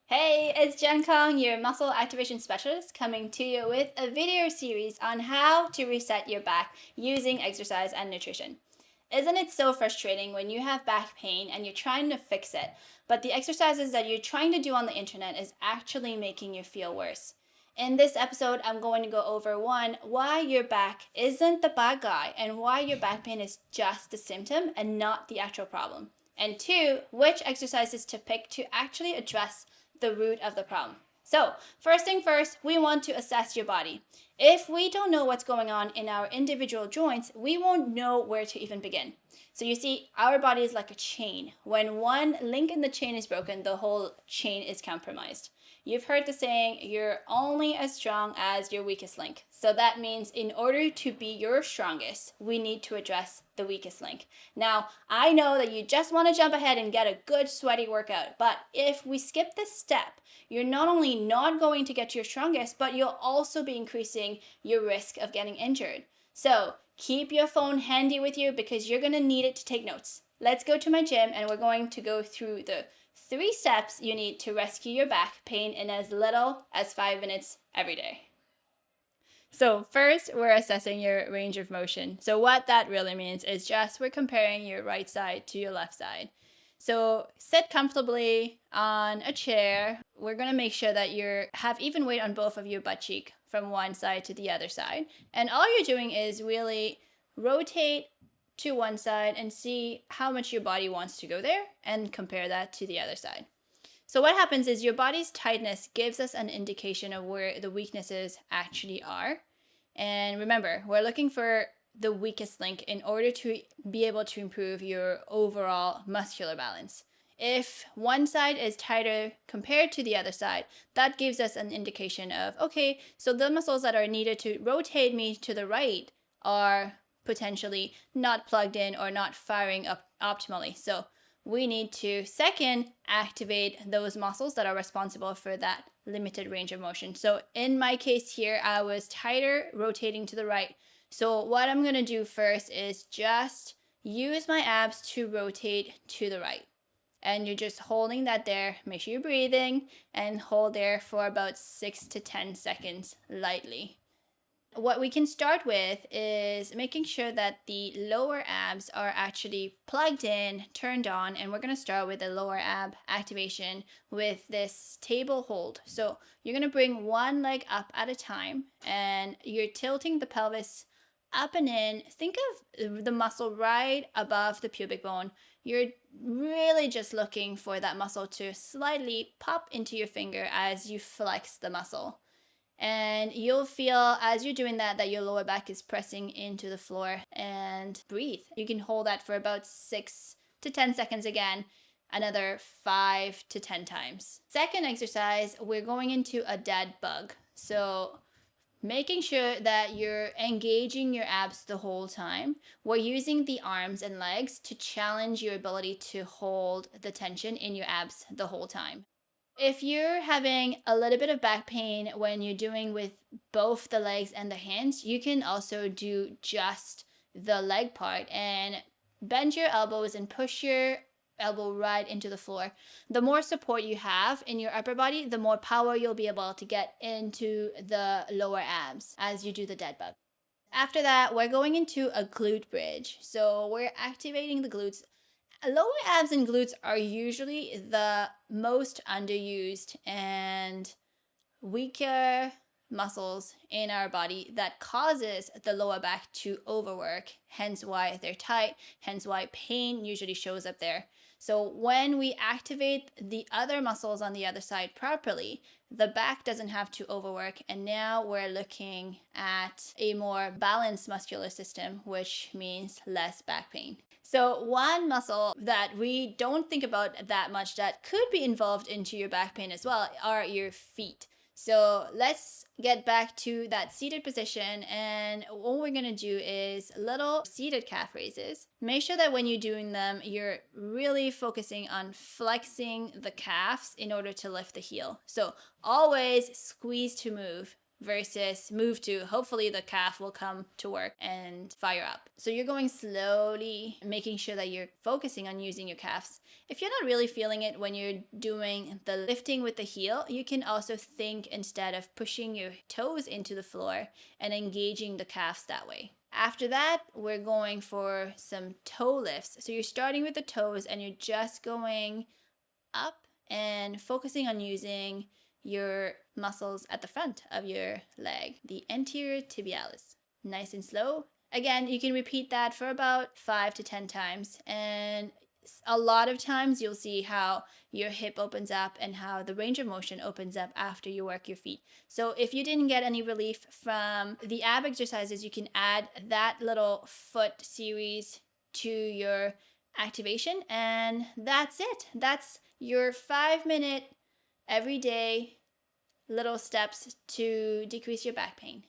Hey, it's Jen Kong, your muscle activation specialist, coming to you with a video series on how to reset your back using exercise and nutrition. Isn't it so frustrating when you have back pain and you're trying to fix it, but the exercises that you're trying to do on the internet is actually making you feel worse? In this episode, I'm going to go over one, why your back isn't the bad guy and why your back pain is just the symptom and not the actual problem. And two, which exercises to pick to actually address the root of the problem. So, first thing first, we want to assess your body. If we don't know what's going on in our individual joints, we won't know where to even begin. So, you see, our body is like a chain. When one link in the chain is broken, the whole chain is compromised. You've heard the saying, you're only as strong as your weakest link. So that means in order to be your strongest, we need to address the weakest link. Now, I know that you just want to jump ahead and get a good sweaty workout, but if we skip this step, you're not only not going to get your strongest, but you'll also be increasing your risk of getting injured. So keep your phone handy with you because you're going to need it to take notes. Let's go to my gym and we're going to go through the 3 steps you need to rescue your back pain in as little as 5 minutes every day. So first, we're assessing your range of motion. So what that really means is just we're comparing your right side to your left side. So sit comfortably on a chair. We're going to make sure that you have even weight on both of your butt cheek from one side to the other side. And all you're doing is really rotate to one side and see how much your body wants to go there and compare that to the other side. So what happens is your body's tightness gives us an indication of where the weaknesses actually are. And remember, we're looking for the weakest link in order to be able to improve your overall muscular balance. If one side is tighter compared to the other side, that gives us an indication of, okay, so the muscles that are needed to rotate me to the right are potentially not plugged in or not firing up optimally. So we need to, second, activate those muscles that are responsible for that limited range of motion. So in my case here, I was tighter rotating to the right. So what I'm going to do first is just use my abs to rotate to the right. And you're just holding that there. Make sure you're breathing and hold there for about 6 to 10 seconds lightly. What we can start with is making sure that the lower abs are actually plugged in, turned on, and we're going to start with the lower ab activation with this table hold. So you're going to bring one leg up at a time and you're tilting the pelvis up and in. Think of the muscle right above the pubic bone. You're really just looking for that muscle to slightly pop into your finger as you flex the muscle. And you'll feel as you're doing that your lower back is pressing into the floor, and breathe. You can hold that for about 6 to 10 seconds again, another 5 to 10 times. Second exercise, we're going into a dead bug. So making sure that you're engaging your abs the whole time. We're using the arms and legs to challenge your ability to hold the tension in your abs the whole time. If you're having a little bit of back pain when you're doing with both the legs and the hands, you can also do just the leg part and bend your elbows and push your elbow right into the floor. The more support you have in your upper body, the more power you'll be able to get into the lower abs as you do the dead bug. After that, we're going into a glute bridge. So we're activating the glutes. Lower abs and glutes are usually the most underused and weaker muscles in our body that causes the lower back to overwork, hence why they're tight, hence why pain usually shows up there. So when we activate the other muscles on the other side properly, the back doesn't have to overwork, and now we're looking at a more balanced muscular system, which means less back pain. So one muscle that we don't think about that much that could be involved into your back pain as well are your feet. So let's get back to that seated position, and what we're gonna do is little seated calf raises. Make sure that when you're doing them, you're really focusing on flexing the calves in order to lift the heel. So always squeeze to move. versus move to hopefully the calf will come to work and fire up. So you're going slowly, making sure that you're focusing on using your calves. If you're not really feeling it when you're doing the lifting with the heel, you can also think instead of pushing your toes into the floor and engaging the calves that way. After that, we're going for some toe lifts. So you're starting with the toes and you're just going up and focusing on using your muscles at the front of your leg, the anterior tibialis. Nice and slow. Again, you can repeat that for about 5 to 10 times, and a lot of times you'll see how your hip opens up and how the range of motion opens up after you work your feet. So if you didn't get any relief from the ab exercises, you can add that little foot series to your activation, and that's it. That's your 5-minute everyday little steps to decrease your back pain.